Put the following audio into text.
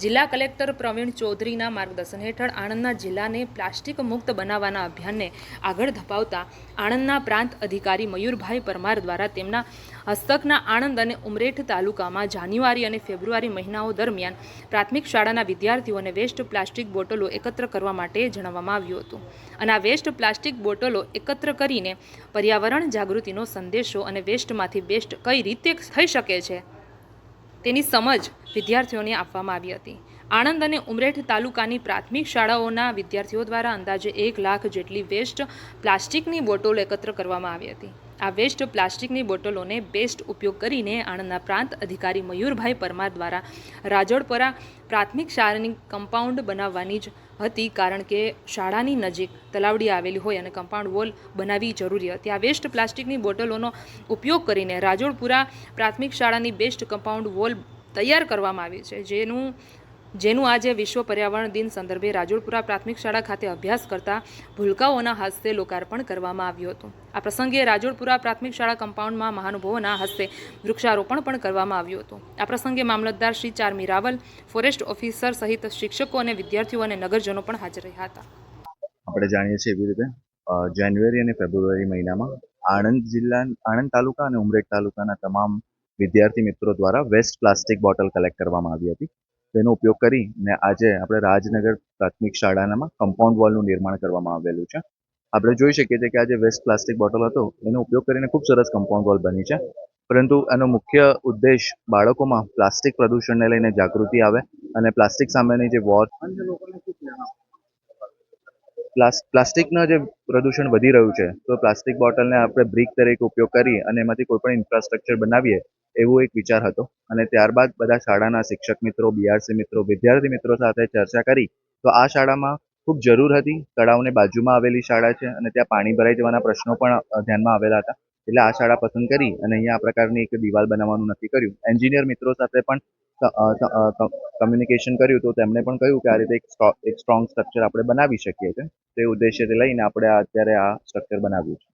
જિલ્લા કલેક્ટર પ્રવીણ ચૌધરીના માર્ગદર્શન હેઠળ આણંદના જિલ્લાને પ્લાસ્ટિક મુક્ત બનાવવાના અભિયાનને આગળ ધપાવતા આણંદના પ્રાંત અધિકારી મયુરભાઈ પરમાર દ્વારા તેમના હસ્તકના આણંદ અને ઉમરેઠ તાલુકામાં જાન્યુઆરી અને ફેબ્રુઆરી મહિનાઓ દરમિયાન પ્રાથમિક શાળાના વિદ્યાર્થીઓને વેસ્ટ પ્લાસ્ટિક બોટલો એકત્ર કરવા માટે જણાવવામાં આવ્યું હતું અને આ વેસ્ટ પ્લાસ્ટિક બોટલો એકત્ર કરીને પર્યાવરણ જાગૃતિનો સંદેશો અને વેસ્ટમાંથી બેસ્ટ કઈ રીતે થઈ શકે છે તેની સમજ વિદ્યાર્થીઓને આપવામાં આવી હતી. આણંદ અને ઉમરેઠ તાલુકાની પ્રાથમિક શાળાઓના વિદ્યાર્થીઓ દ્વારા અંદાજે 1 લાખ જેટલી વેસ્ટ પ્લાસ્ટિકની બોટલો એકત્ર કરવામાં આવી હતી. આ વેસ્ટ પ્લાસ્ટિકની બોટલોને બેસ્ટ ઉપયોગ કરીને આણંદના પ્રાંત અધિકારી મયુરભાઈ પરમાર દ્વારા રાજોડપરા પ્રાથમિક શાળાની કમ્પાઉન્ડ બનાવવાની જ હતી, કારણ કે શાળાની નજીક તલાવડી આવેલી હોય અને કમ્પાઉન્ડ વોલ બનાવવી જરૂરી હતી. આ વેસ્ટ પ્લાસ્ટિકની બોટલોનો ઉપયોગ કરીને રાજોડપુરા પ્રાથમિક શાળાની બેસ્ટ કમ્પાઉન્ડ વોલ તૈયાર કરવામાં આવી છે, જેનું આજે વિશ્વ પર્યાવરણ દિન સંદર્ભે રાજોડપુરા પ્રાથમિક શાળા ખાતે અભ્યાસ કરતા ભૂલકાઓના હસ્તે લોકાર્પણ કરવામાં આવ્યું હતું. આ પ્રસંગે રાજોડપુરા પ્રાથમિક શાળા કમ્પાઉન્ડમાં મહાનુભાવોના હસ્તે વૃક્ષારોપણ પણ કરવામાં આવ્યું હતું. આ પ્રસંગે મામલતદાર શ્રી ચારમી રાવલ, ફોરેસ્ટ ઓફિસર સહિત શિક્ષકો અને વિદ્યાર્થીઓ અને નગરજનો પણ હાજર રહ્યા હતા. આપણે જાણીએ છીએ એવી રીતે જાન્યુઆરી અને ફેબ્રુઆરી મહિનામાં આણંદ તાલુકા અને ઉમરેઠ તાલુકાના તમામ વિદ્યાર્થી મિત્રો દ્વારા વેસ્ટ પ્લાસ્ટિક બોટલ કલેક્ટ કરવામાં આવી હતી. તેનો ઉપયોગ કરીને આજે આપણે રાજનગર પ્રાથમિક શાળાનામાં કમ્પાઉન્ડ વોલનું નિર્માણ કરવામાં આવેલું છે. આપણે જોઈ શકીએ છીએ કે આજે વેસ્ટ પ્લાસ્ટિક બોટલ હતો એનો ઉપયોગ કરીને ખૂબ સરસ કમ્પાઉન્ડ વોલ બની છે, પરંતુ એનો મુખ્ય ઉદ્દેશ બાળકોમાં પ્લાસ્ટિક પ્રદૂષણને લઈને જાગૃતિ આવે અને પ્લાસ્ટિક સામેની જે પ્લાસ્ટિકના જે પ્રદૂષણ વધી રહ્યું છે, તો પ્લાસ્ટિક બોટલને આપણે બ્રિક તરીકે ઉપયોગ કરી અને એમાંથી કોઈ પણ ઇન્ફ્રાસ્ટ્રક્ચર બનાવીએ એવો એક વિચાર હતો. અને ત્યારબાદ બધા શાળાના શિક્ષક મિત્રો, બીઆરસી મિત્રો, વિદ્યાર્થી મિત્રો સાથે ચર્ચા કરી તો આ શાળામાં ખૂબ જરૂર હતી. તળાવની બાજુમાં આવેલી શાળા છે અને ત્યાં પાણી ભરાઈ જવાના પ્રશ્નો પણ ધ્યાનમાં આવેલા હતા, એટલે આ શાળા પસંદ કરી અને અહીંયા આ પ્રકારની એક દિવાલ બનાવવાનું નક્કી કર્યું. એન્જિનિયર મિત્રો સાથે પણ કમ્યુનિકેશન કર્યું તો તેમણે પણ કહ્યું કે આ રીતે એક સ્ટ્રોંગ સ્ટ્રક્ચર આપણે બનાવી શકીએ છીએ. તે ઉદ્દેશ્યથી લઈને આપણે અત્યારે આ સ્ટ્રક્ચર બનાવ્યું છે.